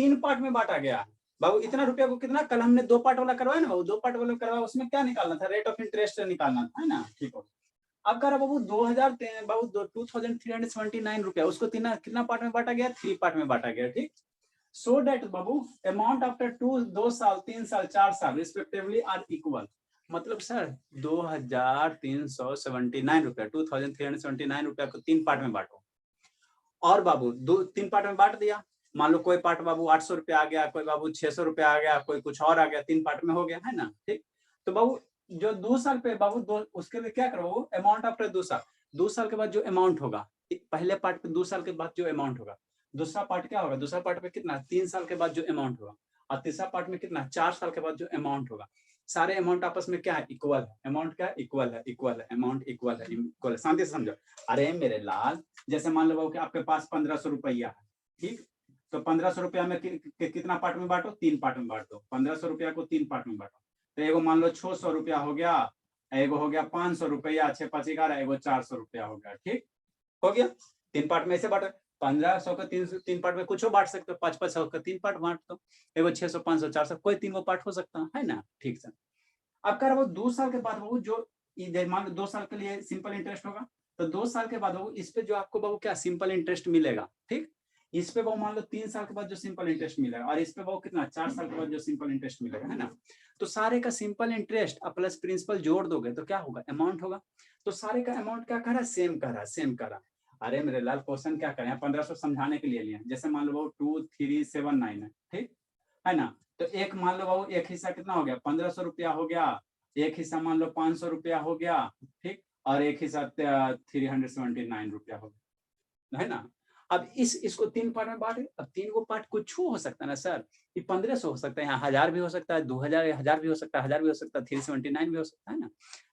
तीन पार्ट में बांटा गया बाबू। इतना रुपया को कितना, कल हमने 2 पार्ट वाला करवाया ना बाबू, 2 पार्ट वाला करवाया, उसमें क्या निकालना था, रेट ऑफ इंटरेस्ट निकालना था, है ना। ठीक हो, अब कह रहा बाबू 2000 बाबू 2379 रुपया, उसको कितना पार्ट में बांटा गया, 3 पार्ट में बांटा गया। ठीक, सो डेट बाबू अमाउंट आफ्टर 2 साल 3 साल 4 साल रिस्पेक्टिवली आर इक्वल। मतलब सर 2379 रुपया, 2379 रुपया को 3 पार्ट में बांटो। और बाबू 3 पार्ट में बांट दिया, मान लो कोई पार्ट बाबू 800 रुपया आ गया, कोई बाबू 600 रुपया आ गया, कोई कुछ और आ गया, 3 पार्ट में हो गया, है ना। ठीक, तो बाबू जो 2 साल पे बाबू उसके लिए क्या करो बाबू, अमाउंट आफ्टर 2 साल, 2 साल के बाद जो अमाउंट होगा, पहले पार्ट पे 2 साल के बाद जो अमाउंट होगा, दूसरा पार्ट क्या होगा, दूसरा पार्ट पे कितना 3 साल के बाद जो अमाउंट होगा, और तीसरा पार्ट में कितना 4 साल के बाद जो अमाउंट होगा, सारे अमाउंट आपस में क्या है, इक्वल है। अमाउंट क्या है, इक्वल है, इक्वल है, अमाउंट इक्वल है, इक्वल है। शांति से समझो। अरे मेरे लाल, जैसे मान लो बाबू कि आपके पास 1500 रुपया है, ठीक, तो 1500 रुपया में कितना पार्ट में बांटो, 3 पार्ट में बांट दो। 1500 रुपया को 3 पार्ट में बांटो, तो एगो मान लो 600 रुपया हो गया, एगो हो गया 500 रुपया, 6 5 11, एगो 400 रुपया हो गया। ठीक हो गया, 3 पार्ट में ऐसे बांटो। 1500 का 3 पार्ट में कुछ बांट सकते हो, 500 का 3 पार्ट बांट दो, एगो 600 500 400, कोई 3 पार्ट हो सकता है ना। ठीक है, अब कह रहा 2 साल के बाद बाबू जो मान लो 2 साल के लिए सिंपल इंटरेस्ट होगा, तो 2 साल के बाद बाबू इस पे जो आपको बाबू क्या सिंपल इंटरेस्ट मिलेगा। ठीक, इस पे बाबू मान लो 3 साल के बाद जो सिंपल इंटरेस्ट मिलेगा, और इस पे बाबू कितना 4 साल के बाद जो सिंपल इंटरेस्ट मिलेगा, है ना। तो सारे का सिंपल इंटरेस्ट प्लस प्रिंसिपल जोड़ दोगे तो क्या होगा, अमाउंट होगा। तो सारे का अमाउंट क्या कर रहा है, सेम कर रहा है, सेम कर रहा है। अरे मेरे लाल, क्वेश्चन क्या करें, 1500 समझाने के लिए लिया, जैसे मान लो बाबू 2379 है, ठीक है ना। तो एक मान लो बाबू एक हिस्सा कितना हो गया, 1500 रुपया हो गया, एक हिस्सा मान लो 500 रुपया हो गया, ठीक, और एक हिस्सा 379 रुपया हो गया, है ना। अब इसको 3 पार्ट में बांटे, अब 3 को पार्ट कुछ हो सकता है ना सर, ये 1500 हो सकता है, यहाँ 1000 भी हो सकता है, 2000 भी हो सकता है, 1000 भी हो सकता है, 379 भी हो सकता है ना।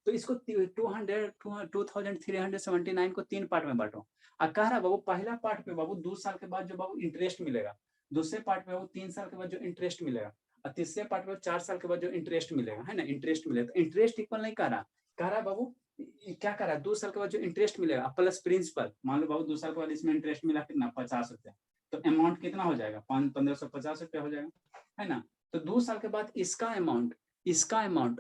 तो इसको 2379 को 3 पार्ट में बांटो। अब कह रहा बाबू पहला पार्ट पे बाबू 2 साल के बाद जो बाबू इंटरेस्ट मिलेगा, दूसरे पार्ट पे बाबू 3 साल के बाद जो इंटरेस्ट मिलेगा, और तीसरे पार्ट में 4 साल के बाद जो इंटरेस्ट मिलेगा, है ना, इंटरेस्ट मिलेगा। तो इंटरेस्ट इक्वल नहीं कह रहा बाबू, क्या कर रहा है, 2 साल के बाद जो इंटरेस्ट मिलेगा प्लस प्रिंसिपल, मान लो बाबू 2 साल के बाद इसमें इंटरेस्ट मिला कितना 50 रुपया, तो अमाउंट कितना हो जाएगा 1550 रुपया हो जाएगा, है ना। तो 2 साल के बाद इसका अमाउंट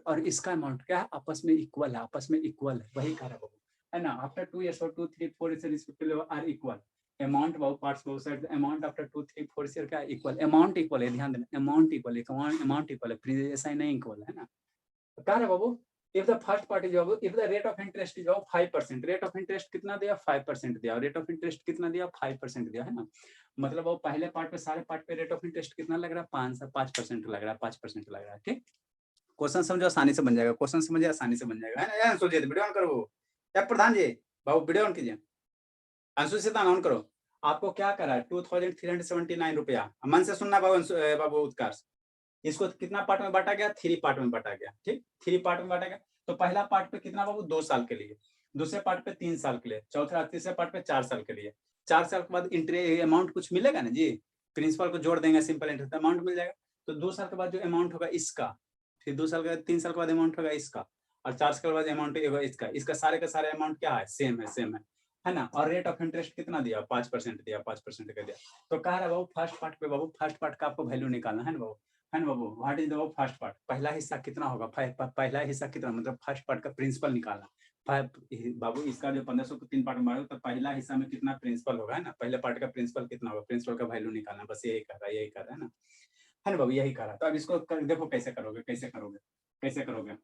और इसका अमाउंट क्या है, आपस में इक्वल है, आपस में इक्वल है, वही कह रहा बाबू, है ना। आफ्टर 2 years और 2 3 4 से रिस्पेक्टिवली आर इक्वल, अमाउंट बाबू parts both side, amount after 2 3 4 year क्या इक्वल, अमाउंट इक्वल है, ध्यान देना, अमाउंट इक्वल है, अमाउंट इक्वल है, ऐसा ही नहीं इक्वल है ना। तो कह रहा बाबू if the first part is if the rate of interest is 5%, rate of interest कितना दिया 5% दिया, रेट ऑफ इंटरेस्ट कितना दिया 5% दिया, है ना। मतलब वो पहले पार्ट पे सारे पार्ट पे रेट ऑफ इंटरेस्ट कितना लग रहा है 5% लग रहा है, 5% लग रहा है। ठीक, क्वेश्चन समझो आसानी से बन जाएगा, क्वेश्चन समझे आसानी से बन जाएगा, है ना। यार सोचिए, वीडियो ऑन करो या प्रधान जी, बाबू वीडियो ऑन कीजिए, अंशु से ऑन करो। आपको क्या करा है 2379 रुपया, मन से सुनना बाबू उत्कर्ष, इसको कितना पार्ट में बांटा गया, 3 पार्ट में बांटा गया। ठीक, 3 पार्ट में बांटा गया। तो पहला पार्ट पे कितना बाबू 2 साल के लिए, दूसरे पार्ट पे 3 साल के लिए, तीसरे पार्ट पे 4 साल के लिए। 4 साल के बाद इंटरेस्ट अमाउंट कुछ मिलेगा ना जी, प्रिंसिपल को जोड़ देंगे, सिंपल इंटरेस्ट अमाउंट मिल जाएगा। तो 2 साल के बाद जो अमाउंट होगा इसका, फिर 2 साल के बाद 3 साल के बाद अमाउंट होगा इसका, और 4 साल के बाद अमाउंट होगा इसका सारे का सारे अमाउंट क्या है, सेम है ना। और रेट ऑफ इंटरेस्ट कितना दिया 5% दिया, 5% का दिया। तो कह रहा बाबू फर्स्ट पार्ट पे बाबू, फर्स्ट पार्ट का आपको वैल्यू निकालना है ना बाबू, है ना बाबू। What is the first part, पहला हिस्सा कितना होगा, पहला हिस्सा कितना, मतलब फर्स्ट पार्ट का प्रिंसिपल निकालना। बाबू इसका जो 1500 को 3 पार्ट में बांटो, तो पहला हिस्सा में कितना प्रिंसिपल होगा, है ना, पहले पार्ट का प्रिंसिपल कितना होगा, प्रिंसिपल का वैल्यू निकालना, बस यही कर रहा है ना, है ना बाबू, यही कर रहा है। तो अब इसको देखो कैसे करोगे।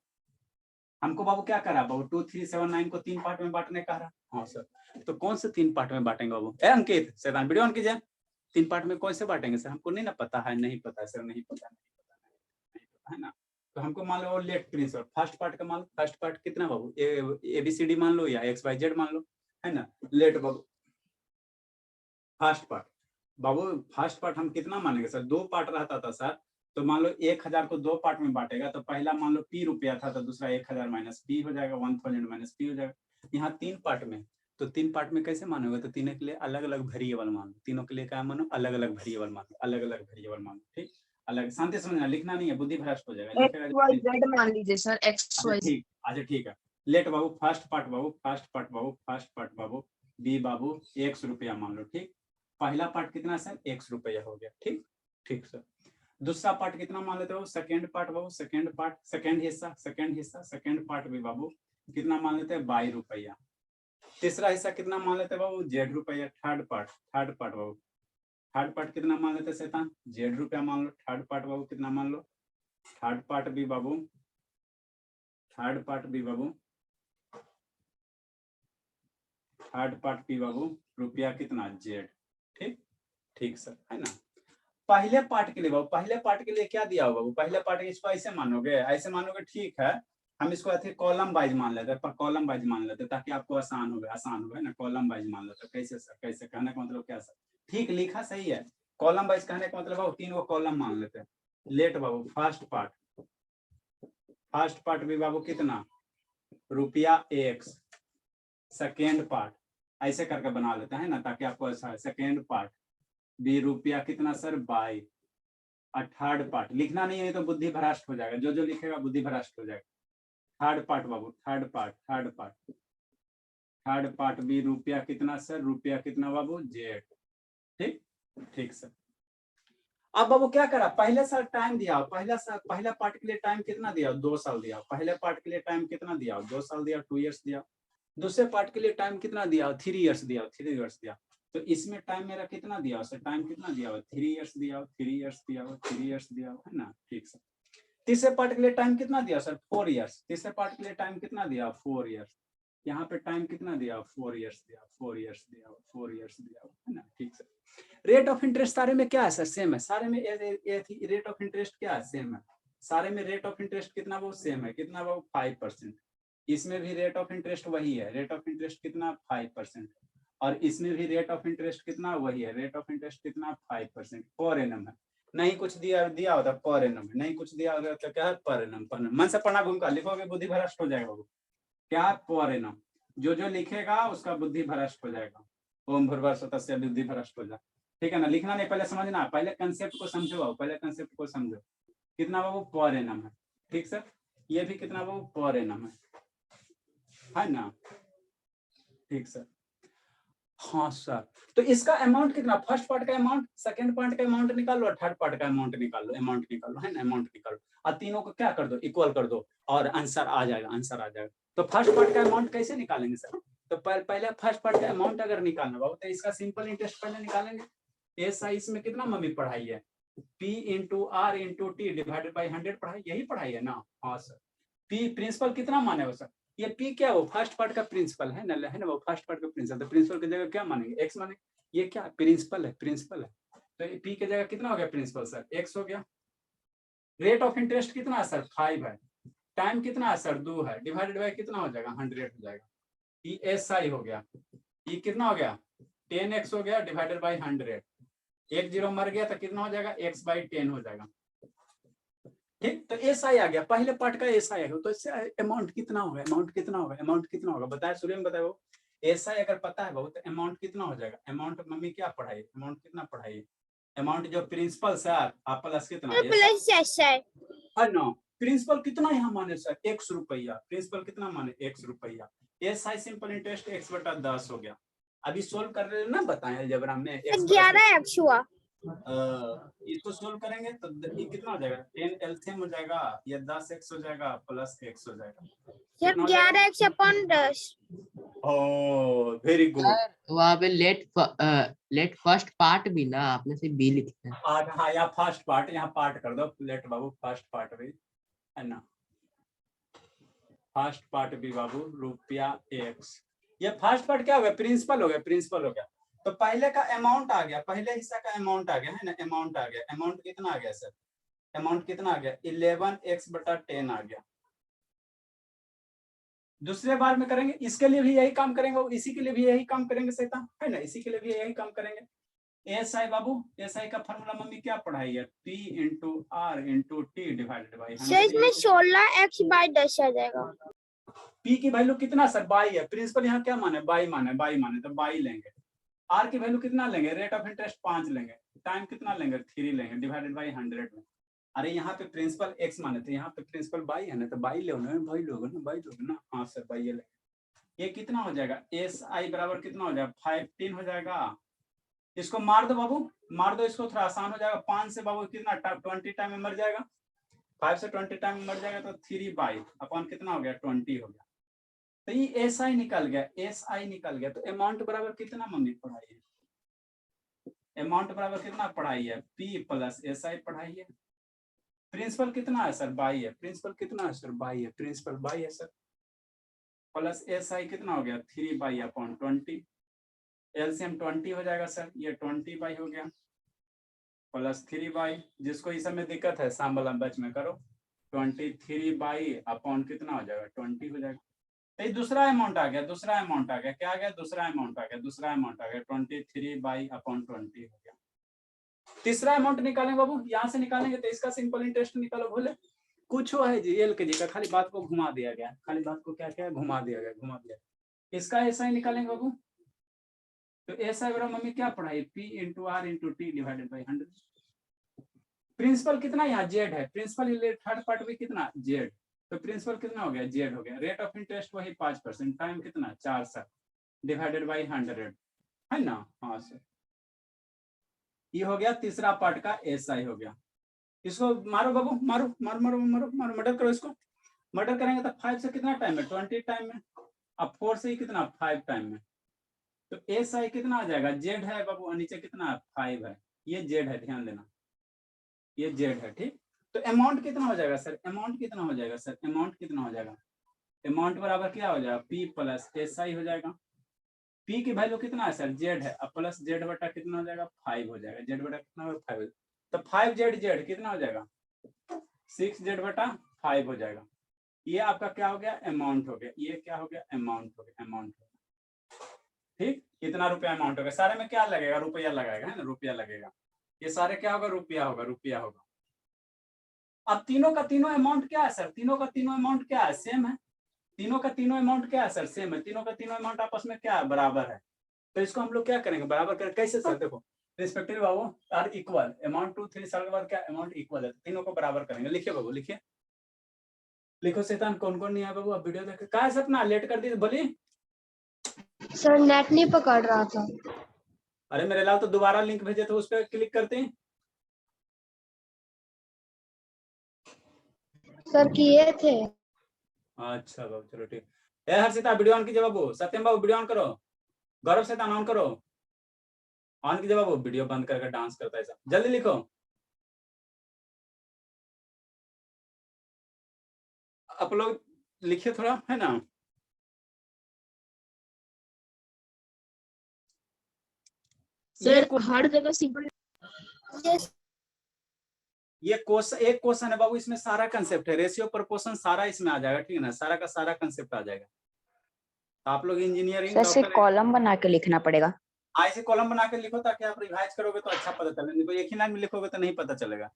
हमको बाबू क्या करा बाबू 2379 को 3 पार्ट में बांटने का रहा। हाँ सर, तो कौन से 3 पार्ट में बांटेंगे बाबू, ए अंकित शैतान वीडियो ऑन कीजिए, 3 पार्ट में कौन से बांटेंगे सर, हमको नहीं ना पता है, नहीं पता सर, नहीं पता है ना। तो हमको मान लो लेट प्रिंसिपल, फर्स्ट पार्ट का मान लो, फर्स्ट पार्ट कितना बाबू ABCD मान लो या XYZ मान लो, है ना। लेट बाबू फर्स्ट पार्ट, बाबू फर्स्ट पार्ट हम कितना मानेंगे सर, 2 पार्ट रहता था सर। तो मान लो 1000 को 2 पार्ट में बांटेगा, तो पहला मान लो P रुपया था, तो दूसरा 1000 माइनस P हो जाएगा, 1000 माइनस P हो जाएगा। यहाँ 3 पार्ट में, तो 3 पार्ट में कैसे मानोगे, तो तीनों के लिए अलग अलग वेरिएबल मानो, तीनों के लिए क्या मानो, अलग अलग वेरिएबल मानो, ठीक, अलग। शांति समझना, लिखना नहीं है, बुद्धि भ्रष्ट हो जाएगा, XYZ मान लीजिए सर, XYZ। ठीक, अच्छा ठीक है। लेट बाबू फर्स्ट पार्ट बाबू B बाबू X रुपया मान लो, ठीक। पहला पार्ट कितना सर X रुपया हो गया, ठीक। ठीक सर। दूसरा पार्ट कितना मान लेते हो, सेकेंड पार्ट बाबू, सेकेंड पार्ट, सेकेंड हिस्सा, सेकेंड पार्ट भी बाबू कितना मान लेते हैं, 22 रुपया। तीसरा हिस्सा कितना मान लेते हैं बाबू, जेड रुपया। थर्ड पार्ट बाबू, थर्ड पार्ट कितना मान लेते हैं शैतान, जेड रुपया मान लो। थर्ड पार्ट बाबू कितना मान लो, थर्ड पार्ट भी बाबू थर्ड पार्ट भी बाबू रुपया कितना, जेड। ठीक, ठीक सर, है ना। पहले पार्ट के लिए बाबू, पहले पार्ट के लिए क्या दिया होगा बाबू, पहले पार्ट इसको ऐसे मानोगे, ठीक है। हम इसको ऐसे कॉलम वाइज मान लेते हैं, कॉलम वाइज मान लेते हैं ताकि आपको आसान हो ना, कॉलम वाइज मान लेते हैं। कैसे सर, कैसे, कहने का मतलब क्या सर, ठीक लिखा सही है। कॉलम वाइज कहने का मतलब बाबू 3 गो कॉलम मान लेते हैं। लेट बाबू फर्स्ट पार्ट भी बाबू कितना, रुपया x। सेकेंड पार्ट ऐसे करके बना लेते हैं ना ताकि आपको ऐसा है। सेकेंड पार्ट भी रुपया कितना सर, 22। और थर्ड पार्ट लिखना नहीं है तो बुद्धि भ्रष्ट हो जाएगा, जो लिखेगा बुद्धि भ्रष्ट हो जाएगा। थर्ड पार्ट बाबू, थर्ड पार्ट भी रुपया कितना सर, रुपया कितना बाबू, जेड। ठीक, ठीक सर। अब बाबू क्या करा, पहले साल टाइम दिया, पहला पार्ट के लिए टाइम कितना दिया, 2 साल दिया। पहले पार्ट के लिए टाइम कितना दिया, 2 साल दिया, 2 इयर्स दिया। दूसरे पार्ट के लिए टाइम कितना दिया, 3 इयर्स दिया, 3 इयर्स दिया। तो इसमें टाइम मेरा कितना दिया, सर टाइम कितना दिया, 3 इयर्स दिया, 3 इयर्स दिया, 3 इयर्स दिया, है ना। ठीक सर। तीसरे पार्ट के लिए टाइम कितना दिया सर, 4 इयर्स। तीसरे पार्ट के लिए टाइम कितना दिया, 4 इयर्स। यहाँ पे टाइम कितना दिया, 4 इयर्स दिया, 4 इयर्स दिया, 4 इयर्स दिया, है ना। ठीक सर। रेट ऑफ इंटरेस्ट सारे में क्या है सर, सेम है। सारे में रेट ऑफ इंटरेस्ट क्या है, सेम है। सारे में रेट ऑफ इंटरेस्ट कितना वो सेम है, कितना वो 5%। इसमें भी रेट ऑफ इंटरेस्ट वही है, रेट ऑफ इंटरेस्ट कितना 5%। और इसमें भी रेट ऑफ इंटरेस्ट कितना वही है, रेट ऑफ इंटरेस्ट कितना 5% पर एनम है। नहीं कुछ दिया होता पर एनम, नहीं कुछ दिया होता तो क्या है, पर एनम। मन से पढ़ना घूम का लिखोगे बुद्धि भ्रष्ट हो जाएगा। क्या पर एनम, जो लिखेगा उसका बुद्धि भ्रष्ट हो जाएगा। ओम भूर्भुवस्सुः बुद्धि भ्रष्ट हो जाए। ठीक है ना, लिखना नहीं, पहले समझना, पहले कंसेप्ट को समझो बाबू, पहले कंसेप्ट को समझो। कितना बाबू, पर एनम है। ठीक सर, ये भी कितना बाबू, पर एनम है ना। ठीक सर। हाँ सर, तो इसका अमाउंट कितना, फर्स्ट पार्ट का अमाउंट, सेकंड पार्ट का अमाउंट निकालो और थर्ड पार्ट का अमाउंट निकालो, है ना, अमाउंट निकालो और तीनों को क्या कर दो, इक्वल कर दो और आंसर आ जाएगा। तो फर्स्ट पार्ट का अमाउंट कैसे निकालेंगे सर, तो पहले फर्स्ट पार्ट का अमाउंट अगर निकालना बाबू तो इसका सिंपल इंटरेस्ट पहले निकालेंगे। ऐसा इसमें कितना मम्मी पढ़ाई है, P into R into T divided by 100 पढ़ाई, यही पढ़ाई है ना। हाँ सर। P प्रिंसिपल कितना माने हो सर, ये P क्या वो फर्स्ट पार्ट का प्रिंसिपल है ना, वो फर्स्ट पार्ट का प्रिंसिपल। तो प्रिंसिपल की जगह क्या मानेंगे, x मानेंगे। ये क्या प्रिंसिपल है, तो ये P की जगह कितना हो गया प्रिंसिपल सर, x हो गया। रेट ऑफ इंटरेस्ट कितना है सर, 5 है। टाइम कितना है सर, 2 है, डिवाइडेड बाई कितना हो जाएगा, 100 हो जाएगा। ये SI हो गया, ये कितना हो गया, 10x हो गया डिवाइडेड बाई 100। एक जीरो मर गया तो कितना हो जाएगा, x/10 हो जाएगा। ठीक, तो SI आ गया, पहले पार्ट का SI आ गया। तो इससे अमाउंट कितना होगा, अमाउंट कितना होगा बताए, सूर्य में बताए। SI अगर पता है बहुत तो अमाउंट कितना हो जाएगा। अमाउंट मम्मी क्या पढ़ाई, अमाउंट कितना पढ़ाई, अमाउंट जो प्रिंसिपल सर आप प्लस कितना है ना। प्रिंसिपल कितना यहाँ माने सर, x रुपया, प्रिंसिपल कितना माने, x रुपया। SI सिंपल इंटरेस्ट x/10 हो गया। अभी सोल्व कर रहे ना, बताएं अलजेब्रा में 11x हुआ। इसको सोल्व करेंगे तो ये कितना हो जाएगा, 10 एलसीएम हो जाएगा, ये 10x हो जाएगा प्लस x हो जाएगा। Sir 11x/10। Oh, very good. वहाँ पे लेट फर्स्ट पार्ट भी ना आपने से बी लिखा है। हाँ, यहाँ फर्स्ट पार्ट, यहाँ पार्ट कर दो, लेट बाबू फर्स्ट पार्ट भी है ना, फर्स्ट पार्ट भी बाबू रुपया x। ये फर्स्ट पार्ट क्या हो गया, प्रिंसिपल हो गया। तो पहले का अमाउंट आ गया, पहले हिस्सा का अमाउंट आ गया, है ना, अमाउंट आ गया। अमाउंट कितना आ गया सर, अमाउंट कितना आ गया, 11x/10 आ गया। दूसरे बार में करेंगे, इसके लिए भी यही काम करेंगे, इसी के लिए भी यही काम करेंगे शैतान, है ना, इसी के लिए भी यही काम करेंगे। SI बाबू, SI का फॉर्मूला मम्मी क्या पढ़ाई है, P into R into T divided by 100। इसमें 16x/10 आ जाएगा। P की वैल्यू कितना सर, 22 है। प्रिंसिपल यहाँ क्या माने, 22 माने तो 22 लेंगे। R की वैल्यू कितना लेंगे, रेट ऑफ इंटरेस्ट 5 लेंगे। टाइम कितना लेंगे, 3 लेंगे डिवाइडेड बाई 100 में। अरे यहाँ पे प्रिंसिपल x माने थे, यहाँ पे प्रिंसिपल 22 है ना, तो 22 लो ना, 22 लोगे ना। हाँ सर 22 लेंगे। ये कितना हो जाएगा, SI बराबर कितना हो जाएगा, 15 हो जाएगा इसको मार दो बाबू, मार दो इसको, थोड़ा आसान हो जाएगा। 5 से बाबू कितना 20 टाइम में मर जाएगा, 5 से 20 टाइम में मर जाएगा तो 3/अपॉन कितना हो गया 20 हो गया। तो ये एसआई निकल गया, एसआई निकल गया। तो अमाउंट बराबर कितना मम्मी पढ़ाई है, अमाउंट बराबर कितना पढ़ाई है, पी प्लस एसआई पढ़ाई है। प्रिंसिपल कितना है सर 22 है, प्रिंसिपल कितना है सर 22 है, प्रिंसिपल 22 है सर, प्लस एसआई कितना हो गया 3/20। एलसीएम 20 हो जाएगा सर, ये 20/, हो गया प्लस 3/। जिसको इस समय दिक्कत है शाम बैच में करो, 23/अपॉन कितना हो जाएगा 20 हो जाएगा। तो ये दूसरा अमाउंट आ गया, दूसरा अमाउंट आ गया, क्या आ गया दूसरा अमाउंट आ गया, दूसरा अमाउंट आ गया 23/20 हो गया। तीसरा अमाउंट निकालेंगे बाबू, यहाँ से निकालेंगे तो इसका सिंपल इंटरेस्ट निकालो। बोले कुछ है जी एल के जी का, खाली बात को घुमा दिया गया, खाली बात को क्या क्या घुमा दिया गया, घुमा दिया। इसका ऐसा ही निकालेंगे बाबू। तो ऐसा बराबर मम्मी क्या पढ़ाई, P × R × T divided by 100। Principal कितना यहाँ जेड है, प्रिंसिपल थर्ड पार्ट में कितना जेड, तो प्रिंसिपल कितना हो गया जेड हो गया। रेट ऑफ इंटरेस्ट वही 5%, टाइम कितना 4 साल डिवाइडेड बाई 100 है ना। हाँ सर, ये हो गया तीसरा पार्ट का एसआई हो गया। इसको मारो बाबू, मारो मारो मारो मारो मारो, मर्डर करो इसको। मर्डर करेंगे तो 5 से कितना टाइम है 20 टाइम में, अब 4 से ही कितना 5 टाइम में। तो एसआई कितना आ जाएगा, जेड है बाबू, नीचे कितना है 5 है, ये जेड है, ध्यान देना ये जेड है। ठीक, तो अमाउंट कितना हो जाएगा सर, अमाउंट कितना हो जाएगा सर, अमाउंट कितना हो जाएगा, अमाउंट बराबर क्या हो जाएगा P प्लस एसआई हो जाएगा। P की वैल्यू कितना है सर जेड है, अब प्लस जेड बटा कितना हो जाएगा 5 हो जाएगा, जेड बटा कितना होगा 5, तो 5Z जेड कितना हो जाएगा 6Z बटा 5 हो जाएगा। ये आपका क्या हो गया अमाउंट हो गया, ये क्या हो गया अमाउंट हो गया, अमाउंट हो गया। ठीक, कितना रुपया अमाउंट होगा, सारे में क्या लगेगा रुपया लगाएगा, है ना रुपया लगेगा, ये सारे क्या होगा रुपया होगा, रुपया होगा। अब तीनों का तीनों अमाउंट क्या है सर, तीनों का तीनों अमाउंट क्या है सेम है, तीनों का तीनों अमाउंट क्या है सर सेम है, तीनों का तीनों अमाउंट आपस में क्या है बराबर है। तो इसको हम लोग क्या करेंगे बराबर करें, कैसे सर देखो रिस्पेक्टिव बाबू आर इक्वल, अमाउंट टू 3 साल के बाद क्या अमाउंट इक्वल है, तीनों को बराबर करेंगे। लिखिए बाबू लिखिए, लिखो शैतान कौन कौन नहीं है बाबू, अब वीडियो देखे क्या है सपना लेट कर दी बोली। सर नेट नहीं पकड़ रहा था। अरे मेरे लाल तो दोबारा लिंक भेजे थे उस पर क्लिक करते हैं। सर किए थे। अच्छा बाबू चलो ठीक। ए हर्षिता वीडियो ऑन कीजिए बाबू, सत्यम बाबू वीडियो ऑन करो, गौरव शैतान ऑन करो, ऑन कीजिए बाबू, वीडियो बंद करके डांस करता है सब, जल्दी लिखो। आप लोग लिखिए थोड़ा, है ना। सर हर जगह सिंपल ये क्वेश्चन एक क्वेश्चन है बाबू, इसमें सारा कंसेप्ट है, रेशियो प्रोपोर्शन सारा इसमें आ जाएगा, ठीक है ना, सारा का सारा कंसेप्ट आ जाएगा। तो आप लोग इंजीनियरिंग सर सिर्फ कॉलम बना के लिखना पड़ेगा। ऐसे कॉलम बना के लिखो ताकि आप रिवाइज करोगे तो अच्छा पता चले, नहीं तो एक ही लाइन में लिखोगे तो नहीं पता चलेगा।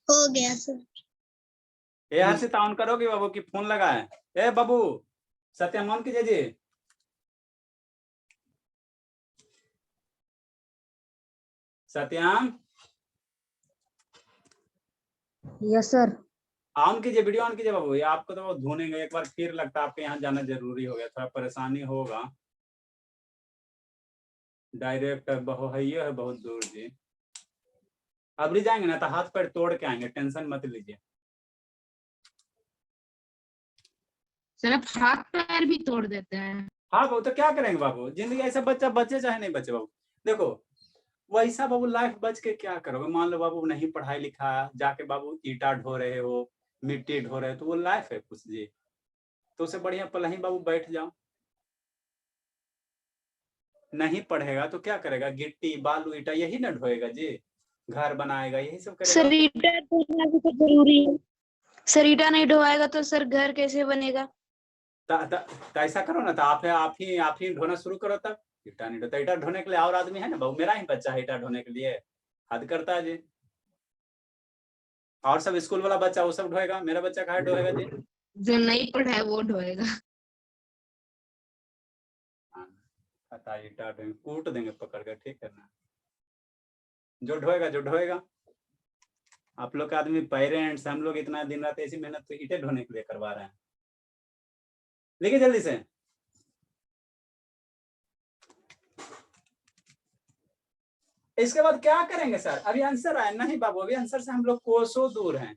हो गया सर। यार से ताउन करोगे बाबू की फोन लगा है, ए बाबू सत्यम ऑन कीजिए जी। सत्यम यस सर। ऑन कीजिए, वीडियो ऑन कीजिए बाबू, ये आपको तो ढूंढेंगे एक बार फिर, लगता है आपके यहाँ जाना जरूरी हो गया, थोड़ा परेशानी होगा, डायरेक्ट है बहुत दूर जी। अब भी जाएंगे ना तो हाथ पैर तोड़ के आएंगे, टेंशन मत लीजिए। सर अब हाथ पैर भी तोड़ देते हैं। हाँ बाबू तो क्या करेंगे बाबू, जिंदगी ऐसा बच्चा बचे चाहे नहीं बचे बाबू, देखो वैसा बाबू लाइफ बच के क्या करोगे, मान लो बाबू नहीं पढ़ाई लिखा, जाके बाबू ईटा ढो रहे हो, मिट्टी ढो रहे हो, तो वो लाइफ है कुछ जी, तो उससे बढ़िया पलही बाबू बैठ जाओ। नहीं पढ़ेगा तो क्या करेगा, गिट्टी बालू ईटा यही ना ढोएगा जी, घर बनाएगा यही सब करेगा। सर ईटा ढोना भी तो जरूरी है, सर ईटा नहीं ढोएगा तो सर घर कैसे बनेगा। ऐसा करो ना, तो आप ही ढोना शुरू करो, तब ईटा नहीं ढोता, ईटा ढोने के लिए और आदमी है ना बाबू, मेरा ही बच्चा है ईटा ढोने के लिए, हद करता है जी। और सब स्कूल वाला बच्चा वो सब ढोएगा, मेरा बच्चा कहाँ ढोएगा जी। जो नहीं पढ़ा है वो ढोएगा। हटाइए टाट देंगे, कूट देंगे पकड़ कर, ठीक है ना। जो ढोएगा जो ढोएगा, आप लोग का आदमी पेरेंट्स, हम लोग इतना दिन रात ऐसी मेहनत तो ईंटें ढोने के लिए करवा रहे हैं। लिखिए जल्दी से। इसके बाद क्या करेंगे सर? अभी आंसर आया नहीं बाबू, अभी आंसर से हम लोग कोसों दूर हैं।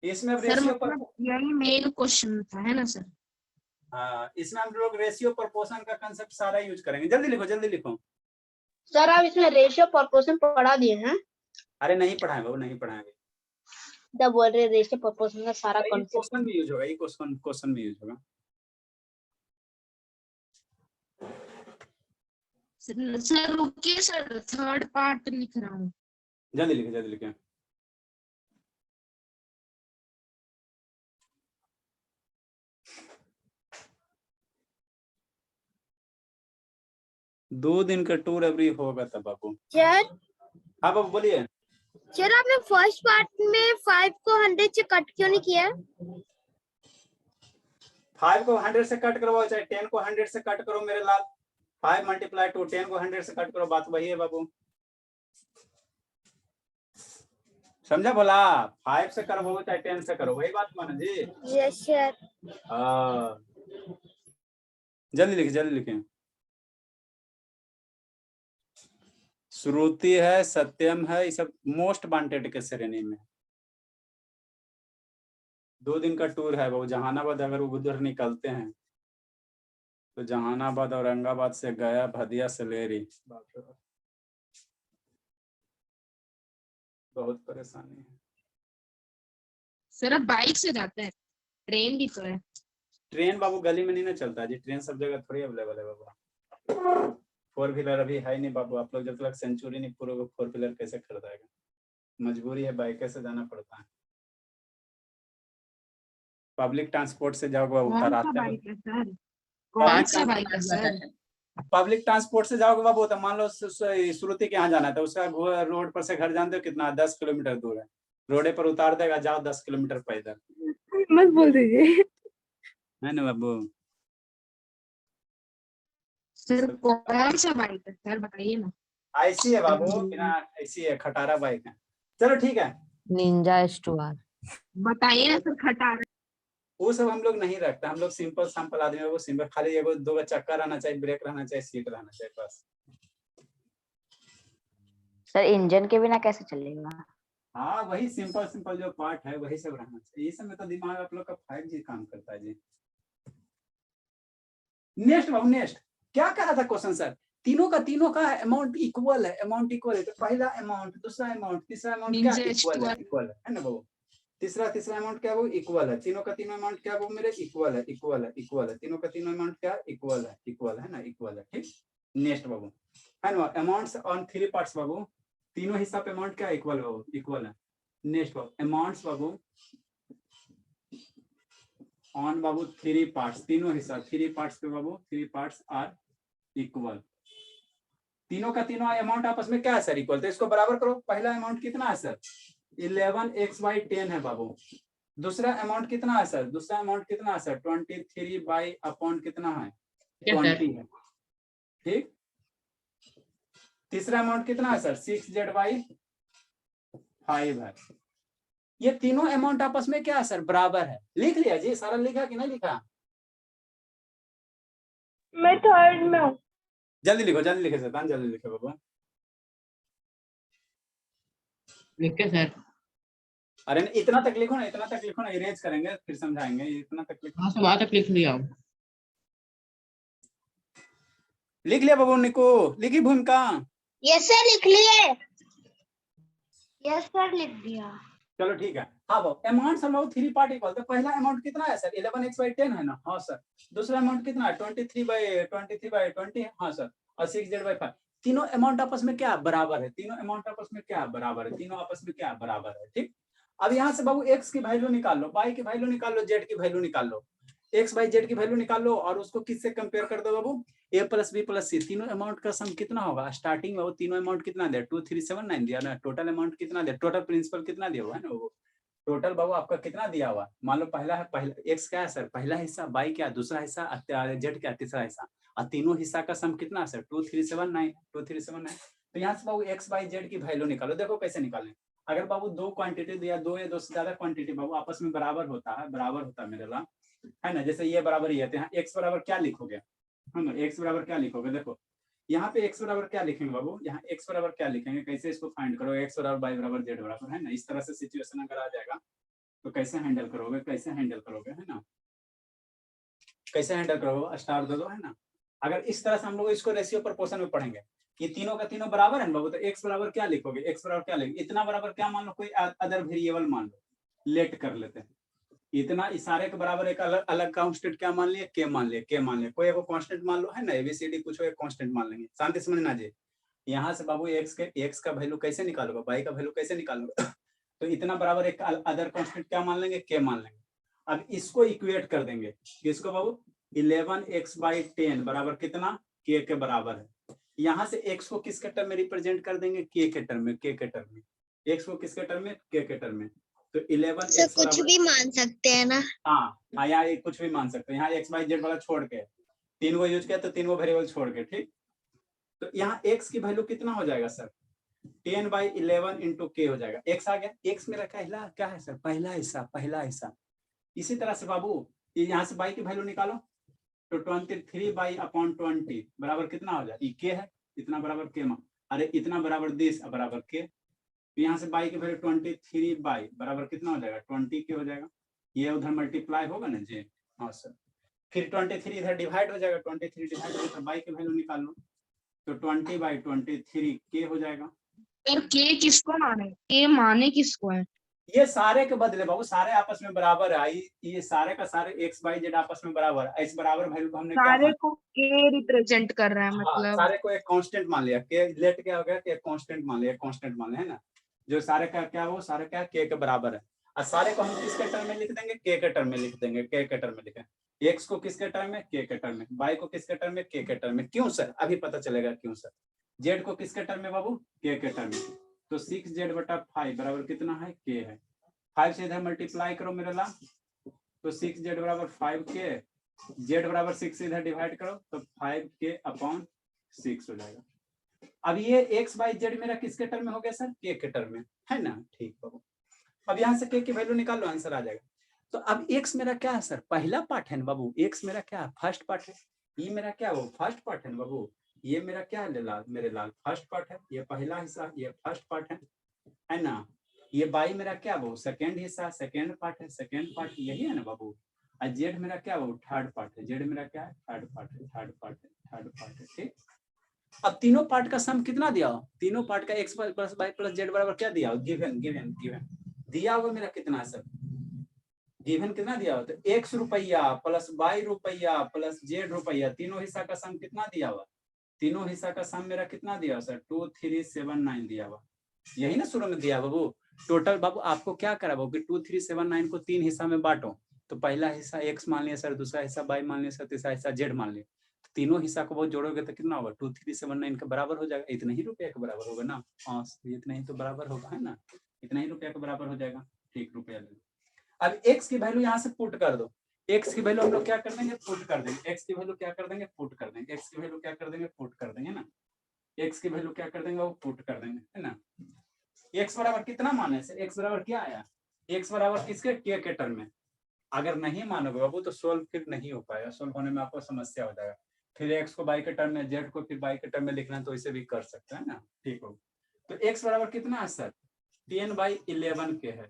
इसमें अब सर रेशियो मतलब यही मेन क्वेश्चन था, है ना सर? हाँ, इसमें हम लोग रेशियो प्रोपोर्शन का कंसेप्ट सारा यूज करेंगे। जल्दी लिखो जल्दी लिखो। सर आप इसमें रेशियो प्रोपोर्शन पढ़ा दिए हैं? अरे नहीं पढ़ाए बाबू, नहीं पढ़ाएंगे। जब बोल रहे रेशियो प्रोपोर्शन का सारा कॉन्सेप्ट। क्वेश्चन भी यूज होगा, ये क्वेश्चन भी यूज होगा। सर रुकिए सर, थर्ड पार्ट लिख रहा हूँ। जल्दी लिखे जल्दी लिखे। दो दिन का टूर अभी होगा तब बाबू। सर हाँ बाबू बोलिए। सर आपने फर्स्ट पार्ट में 5 को 100 से कट क्यों नहीं किया? 5 को 100 से कट करो, चाहे 10 को 100 से कट करो मेरे लाल। 5 मल्टीप्लाई टू 10 को 100 से कट करो, बात वही है बाबू। समझा बोला? 5 से करो बाबू, चाहे 10 से करो, वही बात माना जी। Yes sir. जल्दी लिखे जल्दी लिखे। श्रुति है, सत्यम है, ये सब मोस्ट वांटेड के श्रेणी में। 2 दिन का टूर है बाबू। जहानाबाद अगर उधर निकलते हैं तो जहानाबाद, औरंगाबाद से गया, भदिया से लेरी, बहुत परेशानी है। सर अब बाइक से जाते हैं, ट्रेन भी तो है। ट्रेन बाबू गली में नहीं ना चलता जी, ट्रेन सब जगह थोड़ी अवेलेबल है बाबू। 4 व्हीलर अभी है नहीं बाबू। आप लोग जब तक सेंचुरी नहीं पूरा 4 व्हीलर कैसे खरीदाएगा? मजबूरी है, बाइक से जाना पड़ता है। पब्लिक ट्रांसपोर्ट से जाओगे बाबू, कौन सा रास्ते में। बाइक है सर? कौन सा बाइक है सर? पब्लिक ट्रांसपोर्ट से जाओगे बाबू, तो मान लो श्रुति के यहाँ जाना है, तो उसका रोड पर से घर जानते हो कितना? 10 किलोमीटर दूर है। रोडे पर उतार देगा, जाओ 10 किलोमीटर पैदल। मत बोल दीजिए है ना बाबू? सर। कौन सा बाइक है सर, बताइए ना। ऐसी है बाबू, बिना ऐसी है, खटारा बाइक है। चलो ठीक है, निंजा S2R। बताइए ना सर, खटारा। वो सब हम लोग नहीं रखते। हम लोग सिंपल सैंपल आदमी है, वो सिंपल खाली एगो 2 चक्का रहना चाहिए, ब्रेक रहना चाहिए, सीट रहना चाहिए, बस। सर इंजन के बिना कैसे चलेगा? हाँ, वही सिंपल सिंपल जो पार्ट है वही सब रहना चाहिए। ये सब में तो दिमाग आप लोग का 5G काम करता है जी। नेक्स्ट बाबू, नेक्स्ट क्या कहा था क्वेश्चन सर? तीनों का अमाउंट इक्वल है, अमाउंट इक्वल है। तो पहला अमाउंट, दूसरा अमाउंट, तीसरा अमाउंट क्या इक्वल है ना बाबू? तीसरा अमाउंट क्या वो इक्वल है। तीनों का तीनों अमाउंट क्या वो मेरे इक्वल है, इक्वल है, इक्वल है। तीनों का तीनों अमाउंट क्या इक्वल है ना, इक्वल है। ठीक, नेक्स्ट बाबू है ना, अमाउंट्स ऑन 3 पार्ट्स बाबू। तीनों हिस्सा पे अमाउंट क्या इक्वल बाबू, इक्वल है। Next Babu amounts Babu on Babu 3 parts, तीनों हिस्सा 3 पार्ट्स पे बाबू, 3 पार्ट्स आर इक्वल। तीनों का तीनों अमाउंट आपस में क्या है सर, इक्वल। तो इसको बराबर करो। पहला अमाउंट कितना है सर? 11x/10 है बाबू। दूसरा अमाउंट कितना है सर? दूसरा अमाउंट कितना है सर? 23/अपॉन कितना है? 20 है। ठीक, तीसरा अमाउंट कितना है सर? 6z/5 है। ये तीनों अमाउंट आपस में क्या है सर? बराबर है। लिख लिया जी, सारा लिखा कि नहीं लिखा? मैं थर्ड में हूँ। जल्दी लिखो जल्दी लिखे सर, जल्दी लिखो बाबू। लिखे सर। अरे इतना तक लिखो ना, इतना तक लिखो ना, इरेज करेंगे फिर समझाएंगे। इतना तक लिखो। हाँ, वहां तक लिख लिया हूँ। लिख लिया बाबू निको? लिखी भूमिका? यस सर लिख लिए। यस सर लिख दिया। चलो ठीक है। हाँ बाबू, अमाउंट हम लोग 3 पार्ट इक्वल। तो पहला अमाउंट कितना है सर? 11x/10 है ना? हाँ सर। दूसरा अमाउंट कितना है? 23/20। हाँ सर। और 6z/5। तीनों अमाउंट आपस में क्या बराबर है? तीनों अमाउंट आपस में क्या बराबर है? तीनों आपस में क्या बराबर है? ठीक, अब यहाँ से बाबू x की वैल्यू निकाल लो, y की वैल्यू निकाल लो, z की वैल्यू निकाल लो। x by z की वैल्यू निकाल लो और उसको किससे कंपेयर कर दो बाबू? a + b + c। तीनों अमाउंट का सम कितना होगा? स्टार्टिंग में वो तीनों अमाउंट कितना दिया? 2379 दिया ना। टोटल अमाउंट कितना दिया? टोटल प्रिंसिपल कितना दिया हुआ है ना वो? टोटल बाबू आपका कितना दिया हुआ, मान लो पहला एक्स क्या है सर, पहला हिस्सा, बाई क्या, दूसरा हिस्सा, जेड क्या, तीसरा हिस्सा, और तीनों हिस्सा का सम कितना सर 2379। तो यहाँ से बाबू एक्स बाई जेड की वैल्यू निकालो। देखो कैसे निकालें। अगर बाबू दो क्वांटिटी दिया, दो या दो से ज्यादा क्वांटिटी बाबू आपस में बराबर होता है मेरे ला, है ना, जैसे ये बराबर ये है, तो यहाँ एक्स बराबर क्या लिखोगे, है ना, एक्स बराबर क्या लिखोगे, देखो यहाँ पे एक्स बराबर क्या लिखेंगे बाबू, यहाँ एक्स बराबर क्या लिखेंगे, कैसे इसको फाइंड करो, एक्स बराबर बाई बराबर जेड बराबर, है ना, इस तरह से सिचुएशन अगर आ जाएगा तो कैसे हैंडल करोगे, है ना, कैसे हैंडल करोगे, स्टार दे दो, है ना। अगर इस तरह से हम लोग इसको रेशियो प्रोपोर्शन में पढ़ेंगे, ये तीनों का तीनों बराबर है ना बाबू, तो एक्स बराबर क्या लिखोगे, एक्स बराबर क्या लिखोगे, इतना बराबर क्या मान लो, कोई अदर वेरिएबल मान लो, लेट कर लेते हैं, इतना इशारे के बराबर एक अलग अलग कांस्टेंट क्या मान लिए, के मान लिए, कोई एक कांस्टेंट मान लो, है ना, एबीसीडी कुछ एक कांस्टेंट मान लेंगे, शांति समझना जी। यहाँ से बाबू एक्स का वैल्यू कैसे निकालोगे, बाई का वैल्यू कैसे निकालोगे, तो इतना बराबर एक अदर कांस्टेंट क्या मान लेंगे, के मान लेंगे। अब इसको इक्वेट कर देंगे, किसको बाबू, 11x/10 बराबर कितना, के बराबर है। यहाँ से x को किसके टर्म में रिप्रेजेंट कर देंगे, के के टर्म में, x को किसके टर्म में, के टर्म में, तो 11x सर कुछ भी मान सकते हैं ना। हाँ यहाँ कुछ भी मान सकते हैं, यहाँ x/z वाला छोड़ के, तीन को यूज किया तो तीन को वेरिएबल छोड़ के, ठीक। तो यहाँ x की वैल्यू कितना हो जाएगा सर, 10/11 इंटू के हो जाएगा, x आ गया, x मेरा क्या है सर, पहला हिस्सा। इसी तरह से बाबू यहाँ से बाई की वैल्यू निकालो, तो 23/20 बराबर कितना हो जाए, के है, इतना बराबर के मान, अरे इतना बराबर 10 बराबर के, तो यहाँ से बाई की वैल्यू 23 बाई बराबर कितना हो जाएगा, 20 के हो जाएगा, ये उधर मल्टीप्लाई होगा ना जी, हाँ सर, फिर 23 इधर डिवाइड हो जाएगा, 23 डिवाइड हो जाएगा, बाई की वैल्यू निकाल लो, तो 20/23 के हो जाएगा। सर के किसको माने, के माने किसको है? ये सारे के बदले बाबू सारे आपस में बराबर है, ये सारे का सारे x/z आपस में बराबर है, इस बराबर वैल्यू को हमने सारे को के रिप्रेजेंट कर रहा है, मतलब सारे को एक कांस्टेंट मान लिया, के लेट क्या हो गया कि एक कांस्टेंट मान लिया, है ना, जो सारे का क्या वो सारे क्या के बराबर है, और सारे को हम किसके टर्म में लिख देंगे, के टर्म में लिख देंगे, के टर्म में लिखेंगे, एक्स को किसके टर्म में, के टर्म में, बाई को किसके टर्म में, के टर्म में, क्यों सर, अभी पता चलेगा क्यों सर, जेड को किसके टर्म में बाबू, के टर्म में, तो 6z/5 बराबर कितना है, के है, 5 से इधर मल्टीप्लाई करो मेरे ला, तो 6z बराबर 5k, z बराबर 6 से इधर डिवाइड करो तो 5k/6 हो जाएगा। अब ये x/z मेरा किसके टर्म में हो गया सर, के टर्म में, है ना, ठीक बाबू। अब यहाँ से के की वैल्यू निकाल लो, आंसर आ जाएगा। तो अब x मेरा क्या है सर, पहला पार्ट है ना बाबू, x मेरा क्या है, फर्स्ट पार्ट है, ये मेरा क्या वो फर्स्ट पार्ट है ना बाबू, ये मेरा क्या है लाल, मेरे लाल फर्स्ट पार्ट है, ये पहला हिस्सा, ये फर्स्ट पार्ट है ना, ये बाई मेरा क्या वो सेकेंड हिस्सा, सेकेंड पार्ट है, सेकेंड पार्ट यही है ना बाबू, और जेड मेरा क्या वो थर्ड पार्ट है, जेड मेरा क्या है, थर्ड पार्ट है, ठीक। अब तीनों पार्ट का सम कितना दिया हो, तीनों पार्ट का x plus by plus Z बराबर क्या दिया हो, गिवन दिया हुआ मेरा कितना है सर, गिवन कितना दिया हो, तो x रुपया प्लस बाई रुपया प्लस जेड रुपया, तीनों हिस्सा का सम कितना दिया हुआ, तीनों हिस्सा का सम मेरा कितना दिया सर, 2379 दिया हुआ, यही ना शुरू में दिया बाबू। टोटल बाबू आपको क्या करा बाबू कि 2379 को 3 हिस्सा में बांटो, तो पहला हिस्सा x मान लिया सर, दूसरा हिस्सा y मान लिया सर, तीसरा हिस्सा z मान लिया, तो तीनों हिस्सा को बहुत जोड़ोगे तो कितना होगा, 2379 के बराबर हो जाएगा, इतना ही रुपया के बराबर होगा ना, हाँ इतना ही तो बराबर होगा, है ना, इतना ही रुपया के बराबर हो जाएगा, ठीक, रुपया ले। अब x की वैल्यू यहाँ से पुट कर दो, x की वैल्यू हम लोग क्या कर देंगे, पुट कर देंगे, x की वैल्यू क्या कर देंगे, पुट कर देंगे, x की वैल्यू क्या कर देंगे, पुट कर देंगे ना, x की वैल्यू क्या कर देंगे वो पुट कर देंगे, है ना। x बराबर कितना माने से, x बराबर क्या आया, x बराबर किसके, के टर्म में, अगर नहीं मानोगे बाबू तो सोल्व फिर नहीं हो पाएगा, सोल्व होने में आपको समस्या हो जाएगा, फिर x को बाई के टर्म में, z को फिर बाई के टर्म में लिखना तो इसे भी कर सकते हैं ना, ठीक हो। तो x बराबर कितना है सर, 10/11 के है,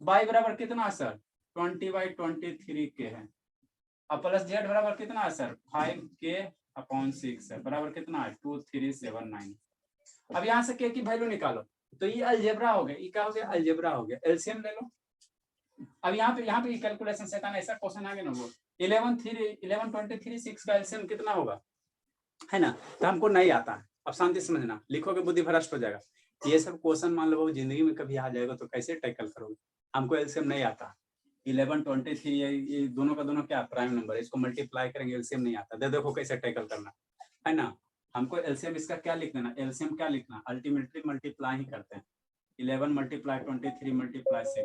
y बराबर कितना है सर, 20/23 के है, अब प्लस z बराबर कितना है सर, 5k/6 है, बराबर कितना है 2379। अब यहाँ से k की वैल्यू निकालो, तो ये अलजेब्रा हो गया, ये क्या हो गया, अलजेब्रा हो गया, एलसीएम ले लो। अब यहाँ पे कैलकुलेशन सेकंड ऐसा क्वेश्चन आ गया ना, वो 1123 का एलसीएम कितना होगा, है ना, तो हमको नहीं आता है, अब शांति समझना, लिखोगे बुद्धि भ्रष्ट हो जाएगा, ये सब क्वेश्चन मान लो जिंदगी में कभी आ जाएगा तो कैसे टैकल करोगे, हमको एलसीएम नहीं आता, 1123 ये दोनों का दोनों क्या प्राइम नंबर है, इसको मल्टीप्लाई करेंगे, एलसीएम नहीं आता, देखो कैसे टैकल करना है ना, हमको एलसीएम इसका क्या लिख देना, एलसीएम क्या लिखना, अल्टीमेटली मल्टीप्लाई ही करते हैं, 11 मल्टीप्लाई 23 मल्टीप्लाई 6।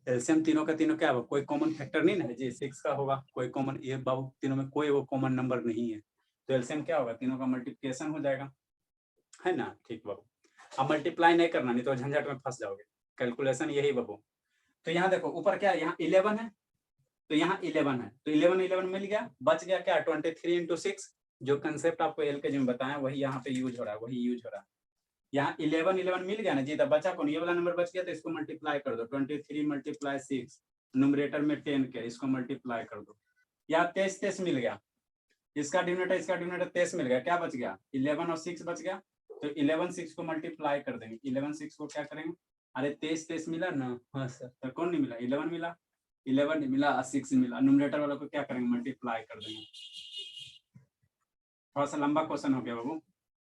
एलसीएम तीनों का तीनों क्या होगा, कोई कॉमन फैक्टर नहीं ना है जी, 6 का होगा कोई कॉमन, ये बाबू तीनों में कोई वो कॉमन नंबर नहीं है, तो एलसीएम क्या होगा, तीनों का मल्टीप्लिकेशन हो जाएगा, है ना। ठीक बाबू, अब मल्टीप्लाई नहीं करना, नहीं तो झंझट में फंस जाओगे, कैलकुलेशन यही बाबू। तो यहाँ देखो ऊपर क्या है, यहाँ 11 है, तो यहाँ 11 है, तो 11 मिल गया, बच गया क्या 23 इंटू 6, जो कंसेप्ट आपको एलकेजी में बताया वही यहाँ पे यूज हो रहा है, वही यूज हो रहा है। यहाँ 11 मिल गया ना जी, तब बचा कौन, ये वाला नंबर बच गया, तो इसको मल्टीप्लाई कर दो, 23 मल्टीप्लाई 6, न्यूमरेटर में 10 के, इसको मल्टीप्लाई कर दो। यहाँ 23 मिल गया, इसका डिनोमिनेटर 23 मिल गया, क्या बच गया 11 और 6 बच गया, तो 11 6 को मल्टीप्लाई कर देंगे, 11 6 को क्या करेंगे, अरे 23 मिला ना, हाँ सर, तो कौन नहीं मिला, 11 मिला, 11 नहीं मिला, 6 मिला, न्यूमरेटर वालों को क्या करेंगे, मल्टीप्लाई कर देंगे। थोड़ा सा लंबा क्वेश्चन हो गया बाबू,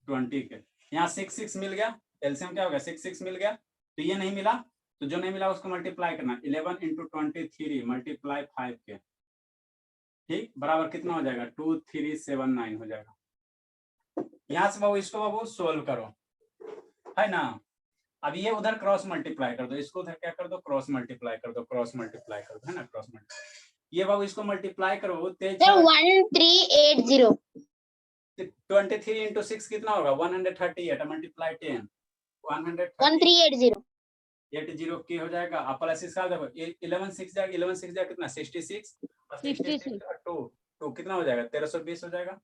20 के, यहाँ 6 मिल गया, एलसीएम क्या हो गया 6 मिल गया, तो ये नहीं मिला, तो जो नहीं मिला उसको मल्टीप्लाई करना, 11 इंटू 23 मल्टीप्लाई 5 के, ठीक, बराबर कितना हो जाएगा 2379 हो जाएगा। यहाँ से बाबू इसको बाबू सोल्व करो, है ना। अब ये उधर क्रॉस मल्टीप्लाई कर दो, इसको उधर क्या कर दो, क्रॉस मल्टीप्लाई कर दो, क्रॉस मल्टीप्लाई कर दो, है ना, क्रॉस मल्टीप्लाई। ये बाबू इसको मल्टीप्लाई करो, तेज 1380 23 इंटू 6 कितना होगा 138, मल्टीप्लाई 10 1380 80 की हो जाएगा, आप प्लस इसका देखो 11 6 जाएगा, 11 6 जाएगा कितना 66, और 66 2 कितना हो जाएगा 1320 हो जाएगा,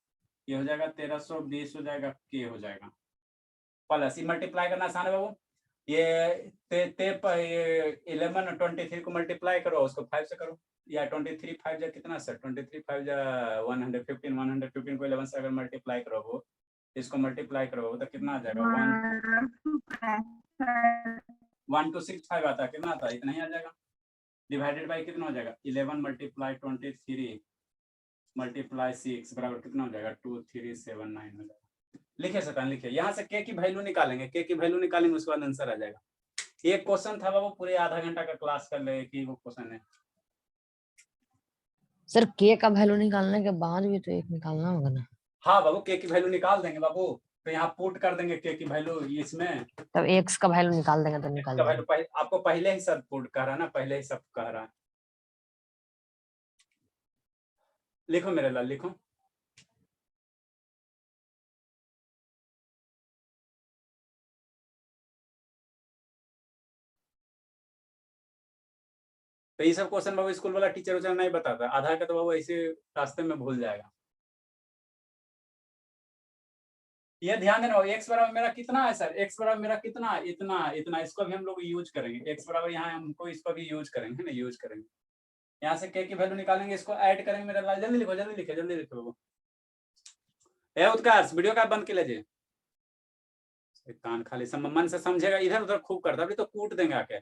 ये हो जाएगा 1320 हो जाएगा, के हो जाएगा प्लस, ये मल्टीप्लाई करना आसान है बाबू, ये 11 और 23 को मल्टीप्लाई करो, उसको 5 से करो, या 23 5 जा कितना सर, 23 5 जा 115 को 11 से अगर मल्टीप्लाई करो वो, इसको मल्टीप्लाई करो तो कितना आ जाएगा 1265 आता है, कितना आता है, इतना ही आ जाएगा, डिवाइडेड बाय कितना हो जाएगा 11 मल्टीप्लाई 23 मल्टीप्लाई 6 बराबर कितना हो जाएगा 2379 हो जाएगा। लिखे सतान लिखे, यहाँ से के की वैल्यू निकालेंगे, के की वैल्यू निकालेंगे, उसके बाद आंसर आ जाएगा। एक क्वेश्चन था बाबू, पूरे आधा घंटा का क्लास कर ले कि वो क्वेश्चन है सर के का वैल्यू निकालने के बाद भी तो एक निकालना होगा ना। हाँ बाबू, के की वैल्यू निकाल देंगे बाबू, तो यहाँ पुट कर देंगे के की वैल्यू इसमें, तब एक्स का वैल्यू निकाल देंगे तो निकाल का देंगे। वैल्यू आपको पहले ही सब पुट कर रहा है ना, पहले ही सब कह रहा है। लिखो मेरे लाल लिखो, तो ये सब क्वेश्चन बाबू स्कूल वाला टीचर उचर नहीं बताता, आधा का तो बाबू ऐसे रास्ते में भूल जाएगा। ये ध्यान देना, एक्स बराबर मेरा कितना है सर, एक्स बराबर मेरा कितना, इतना इतना, इसको भी हम लोग यूज करेंगे, एक्स बराबर यहाँ हमको इसको भी यूज करेंगे, है ना, यूज करेंगे। यहाँ से के की वैल्यू निकालेंगे, इसको ऐड करेंगे मेरे लाल, जल्दी लिखो जल्दी लिखो जल्दी लिखो। ए उत्कर्ष वीडियो का बंद के लीजिए, कान खाली मन से समझेगा, इधर उधर खूब करता, अभी तो कूट देंगे आके।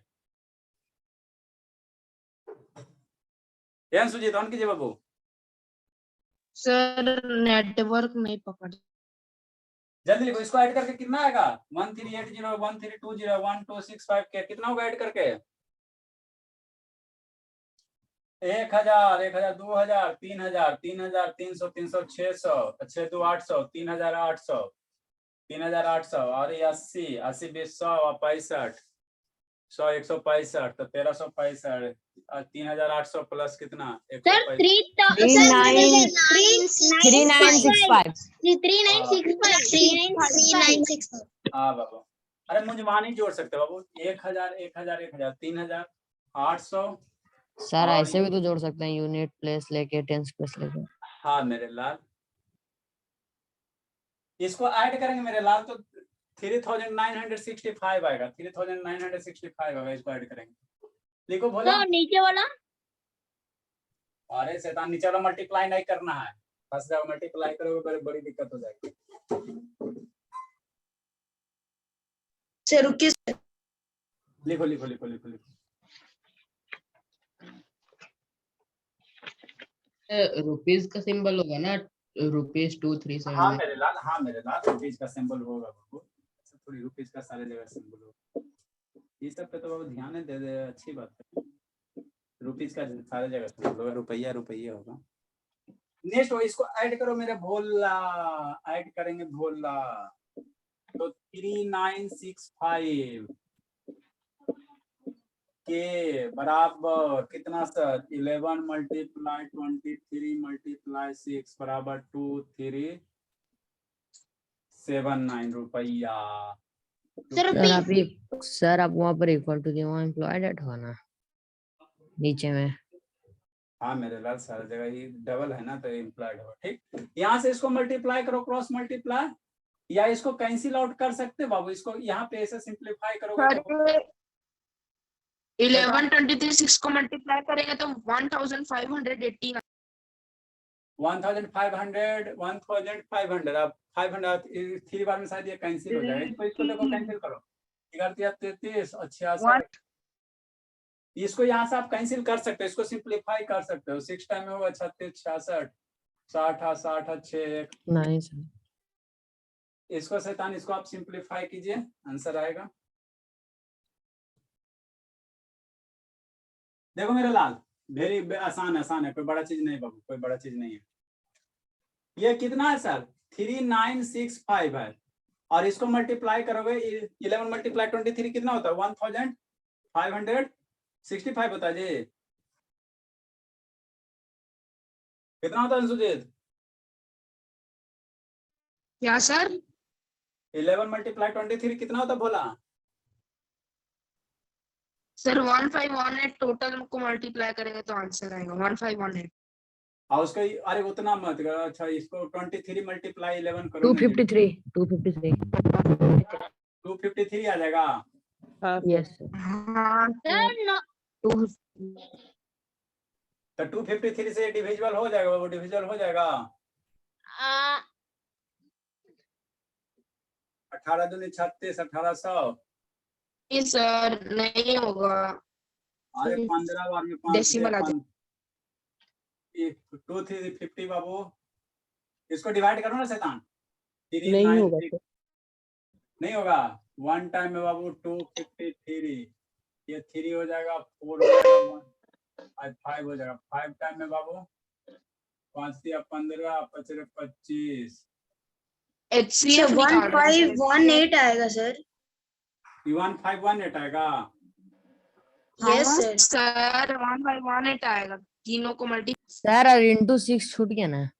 सुजीत ऑन कीजिए बाबू। सर नेटवर्क नहीं पकड़, जल्दी लिखो, इसको ऐड करके कितना आएगा 1380 1320 1265 के कितना होगा ऐड करके 1000 1000 2000 3000 3000 300 300 600 6 2 800 3800 3800 और 80 80 20 100 65 100 165 तो 1365 3800 प्लस कितना सर 3965 हाँ बाबू, अरे मुझे वहां नहीं जोड़ सकते बाबू, 1000 1000 1000 3800 सर और ऐसे भी तो जोड़ सकते हैं, यूनिट प्लेस लेके टेंस प्लेस लेके। हाँ मेरे लाल, इसको ऐड करेंगे मेरे लाल तो 3965 आएगा, 3965 आएगा, इसको ऐड करेंगे। लिखो भोला, तो नीचे वाला अरे शैतान नीचे वाला मल्टीप्लाई नहीं करना है, फंस जाओ, मल्टीप्लाई करोगे बड़ी दिक्कत हो जाएगी। सर रुकिए, लिखो लिखो लिखो लिखो लिखो, रुपीज का सिंबल होगा ना, रुपीज 237। हाँ मेरे लाल, हाँ मेरे लाल, रुपीज का सिंबल होगा बाबू, थोड़ी रुपीज का सारे जगह सिंबल होगा, ये सब पे तो बाबू ध्यान दे दे, अच्छी बात है, रुपीज का सारे जगह सिंबल होगा, रुपया रुपया होगा। नेक्स्ट इसको ऐड करो मेरे भोला, ऐड करेंगे भोला, तो 3965 के बराबर कितना सर 11 मल्टीप्लाई 23 मल्टीप्लाई 6 बराबर 2379 रुपया। सर आप वहाँ पर इक्वल टू वहाँ एम्प्लॉयड एट हो ना नीचे में। हाँ मेरे लाल सारी जगह ये डबल है ना तो इम्प्लॉयड हो। ठीक, यहाँ से इसको मल्टीप्लाई करो, क्रॉस मल्टीप्लाई, या इसको कैंसिल आउट कर सकते बाबू। इसको यहाँ पे ऐसे सिंप्लीफाई करोगे तो 1123 6 को मल्टीप्लाई करेंगे तो 1580 1500 अब 500 3 बार में शायद ये कैंसिल हो जाएगा। इसको देखो कैंसिल करो, 33 और 66, इसको यहाँ से आप कैंसिल कर सकते हो, इसको सिंप्लीफाई कर सकते हो। 6 टाइम में होगा 36 66 60 60 6 नहीं सर। इसको शैतान इसको आप सिंप्लीफाई कीजिए, आंसर आएगा। देखो मेरे लाल वेरी आसान है, कोई बड़ा चीज नहीं बाबू, कोई बड़ा चीज नहीं है। ये कितना है सर 3965 है, और इसको मल्टीप्लाई करोगे 11 मल्टीप्लाई 23 कितना होता है 1565 होता है जी। कितना होता है सुजीत? क्या सर? 11 मल्टीप्लाई 23 कितना होता है भोला? सर 1518 टोटल को मल्टीप्लाई करेंगे तो आंसर आएगा 1518। और उसका अरे उतना मत करो। अच्छा इसको 23 मल्टीप्लाई 11 करो, 253 आ जाएगा। Yes sir. हाँ तो 253 से डिविजिबल हो जाएगा, वो डिविजिबल हो जाएगा। 18 दूनी 36 1800। सर नहीं होगा। अरे 15 बार में 5 डेसिमल आ जाएगा। 2 3 50 बाबू, इसको डिवाइड करो ना शैतान। नहीं होगा सर। नहीं होगा। 1 टाइम में बाबू 253, ये 3 हो जाएगा, 4 हो जाएगा, 5 हो जाएगा। 5 टाइम में बाबू 5 या 15 5 25। HCF 1518 आएगा सर। 1518 आएगा। Yes sir. सर 1518 आएगा तीनों को मल्टी। सर और इंटू 6 छूट गया ना।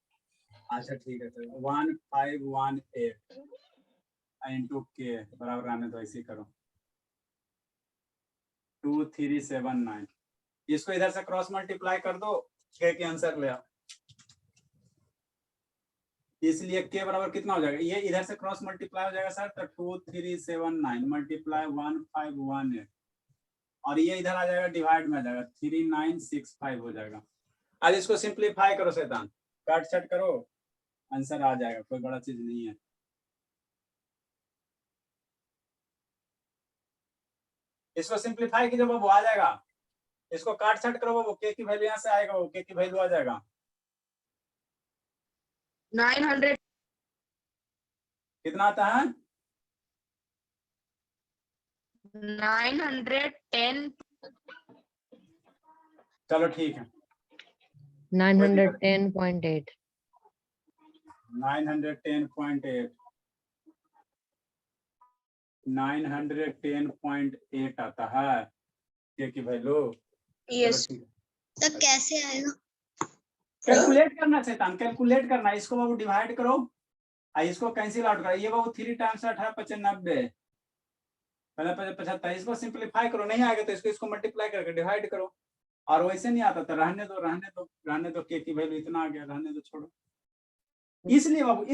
अच्छा ठीक है सर 1518 इंटू के बराबर आने दो, ऐसे करो 2379। इसको इधर से क्रॉस मल्टीप्लाई कर दो, के आंसर ले आओ। इसलिए के बराबर कितना हो जाएगा, ये इधर से क्रॉस मल्टीप्लाई हो जाएगा सर तो 2379 मल्टीप्लाई 1518, और ये इधर आ जाएगा डिवाइड में आ जाएगा 3965 हो जाएगा। आज इसको सिंप्लीफाई करो शैतान, काट छट करो, आंसर आ जाएगा, कोई बड़ा चीज नहीं है। इसको सिंप्लीफाई कीजिए बाबू, आ जाएगा। इसको काट छट करो बाबू, के की वैल्यू यहाँ से आएगा, वो के की वैल्यू आ जाएगा 900। कितना आता है 910। चलो ठीक है 910.8 910.8 910.8 आता है के की वैल्यू। यस। तो कैसे आएगा? कैलकुलेट करना शैतान, कैलकुलेट करना। इसको बाबू डिवाइड करो, इसको कैंसिल आउट करो। ये बाबू 3 टाइम्स 18 95 पहले 75। इसको सिंप्लीफाई करो, नहीं आएगा तो इसको मल्टीप्लाई करके डिवाइड करो। और वैसे नहीं आता तो रहने दो के की वैल्यू इतना आ गया, रहने दो, छोड़ो। इसलिए बाबू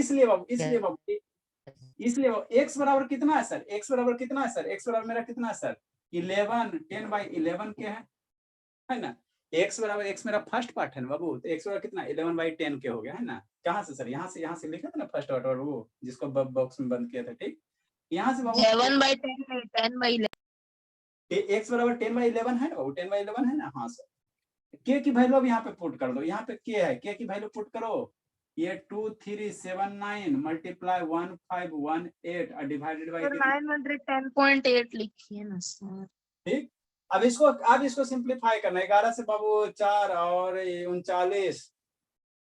x बराबर कितना है सर, x बराबर कितना है सर, x बराबर मेरा कितना है सर 11 10/11 के है ना। x बराबर x मेरा फर्स्ट पार्ट है ना बाबू, तो x बराबर कितना 11/10 के हो गया है ना। कहाँ से सर, यहाँ से लिखा था ना फर्स्ट ऑर्डर, वो जिसको बॉक्स में बंद किया था। ठीक, यहाँ से बाबू 11/10 10/11। x बराबर 10/11 है ना बाबू, 10/11 है ना। हाँ सर, के की वैल्यू अब यहाँ पे पुट कर दो, यहाँ पे के है, के की वैल्यू पुट करो। ये 2379 मल्टीप्लाई 1518 और डिवाइडेड बाय 910.8 लिखिए ना सर। ठीक, अब इसको सिंप्लीफाई करना। 11 से बाबू 4 और 39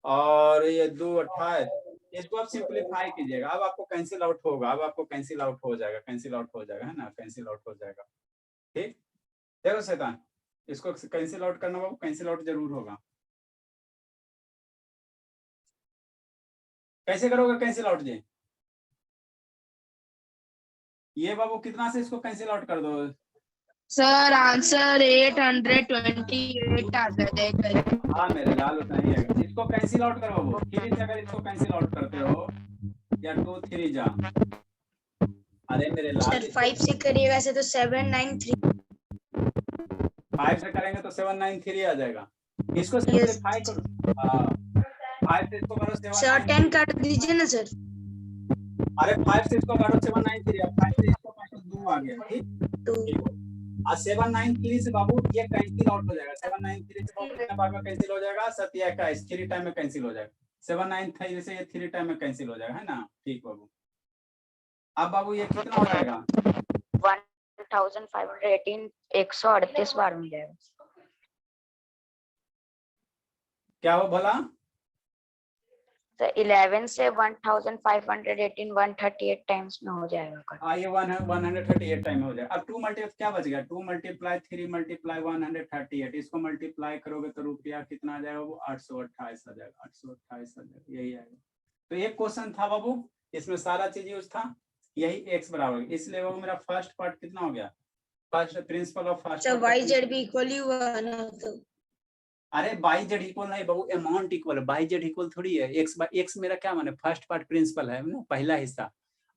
और ये 2 28, इसको आप सिंप्लीफाई कीजिएगा। अब आपको कैंसिल आउट होगा, है ना, कैंसिल आउट हो जाएगा, है ना, कैंसिल आउट हो जाएगा। ठीक, देखो शैतान, इसको कैंसिल आउट करना बाबू, कैंसिल आउट जरूर होगा। कैसे करोगे कैंसिल आउट जी? ये बाबू कितना से इसको कैंसिल आउट कर दो? सर आंसर 828 आ जाएगा। हाँ मेरे लाल उतना ही आएगा। इसको कैंसिल आउट करो बाबू, 3 से अगर इसको कैंसिल आउट करते हो या 2 3 जा, अरे मेरे लाल सर 5 से करिएगा ऐसे तो 793। 5 से करेंगे तो 793 आ जाएगा। इसको सिंपलीफाई करो। हाँ 5 से इसको करो 793। सर 10 काट दीजिए ना सर। अरे 5 से इसको काटो 793, अब 5 से इसको काटो 2 आ गया। ठीक, और 793 से बाबू ये कैंसिल आउट हो जाएगा। 793 से बाबू कितने बार में कैंसिल हो जाएगा? 27 3 टाइम में कैंसिल हो जाएगा। 793 से ये 3 टाइम में कैंसिल हो जाएगा, है ना? ठीक बाबू। अब बाबू ये कितना हो जाएगा? 1518 138 बार मिल जाएगा। क्या हो भला? तो 11 से 1518 138 टाइम्स में हो जाएगा। हाँ ये 138 टाइम हो जाएगा। अब 2 मल्टीप्लाई क्या बच गया? 2 मल्टीप्लाई 3 मल्टीप्लाई 138, इसको मल्टीप्लाई करोगे तो रुपया कितना आ जाएगा? वो 828 आ जाएगा। 828 आ जाएगा, यही आएगा। तो एक क्वेश्चन था बाबू, इसमें सारा चीज यूज था, यही x बराबर, इसलिए बाबू मेरा फर्स्ट पार्ट कितना हो गया? First principle of first. Sir y z भी इक्वल ही हुआ ना तो। अरे बाई जेड इक्वल नहीं बाबू, अमाउंट इक्वल है। बाई जेड इक्वल थोड़ी है। एक्स मेरा क्या माने? फर्स्ट पार्ट प्रिंसिपल है ना, पहला हिस्सा।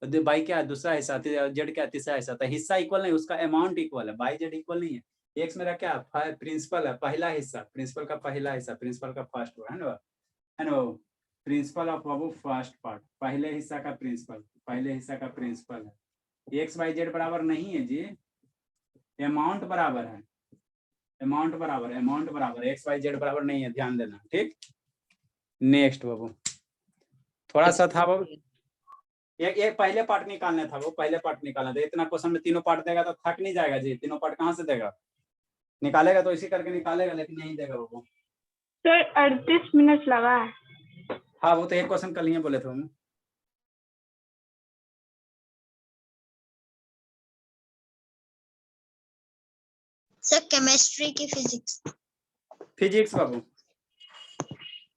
बाई क्या है? दूसरा हिस्सा। जेड क्या? तीसरा हिस्सा। तो हिस्सा इक्वल नहीं, उसका अमाउंट इक्वल है। बाई जेड इक्वल नहीं है। एक्स मेरा क्या? प्रिंसिपल है, पहला हिस्सा, प्रिंसिपल का पहला हिस्सा, प्रिंसिपल का फर्स्ट है ना, है ना? Principle of Babu first part, पहले हिस्सा का प्रिंसिपल, पहले हिस्सा का प्रिंसिपल है। एक्स बाई जेड बराबर नहीं है जी, अमाउंट बराबर है। अमाउंट बराबर एक्स वाई जेड बराबर नहीं है, ध्यान देना। ठीक, नेक्स्ट बाबू थोड़ा सा था बाबू, एक पहले पार्ट निकालना था, वो पहले पार्ट निकालना था। इतना क्वेश्चन में तीनों पार्ट देगा तो थक नहीं जाएगा जी। तीनों पार्ट कहाँ से देगा? निकालेगा तो इसी करके निकालेगा, लेकिन नहीं देगा बाबू। सर 38 मिनट लगा है। हाँ वो तो एक क्वेश्चन कल ही बोले थे हम। सर केमिस्ट्री की फिजिक्स बाबू।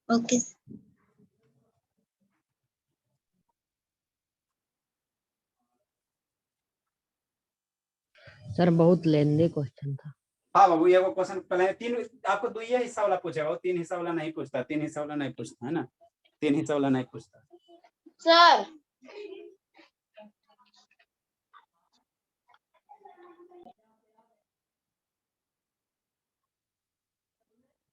ओके। सर बहुत लेंदी क्वेश्चन था। हाँ बाबू ये वो क्वेश्चन पहले तीन, आपको दो ही हिस्सा वाला पूछेगा, वो 3 हिस्सा वाला नहीं पूछता। 3 हिस्सा वाला नहीं पूछता, है ना? 3 हिस्सा वाला नहीं पूछता। सर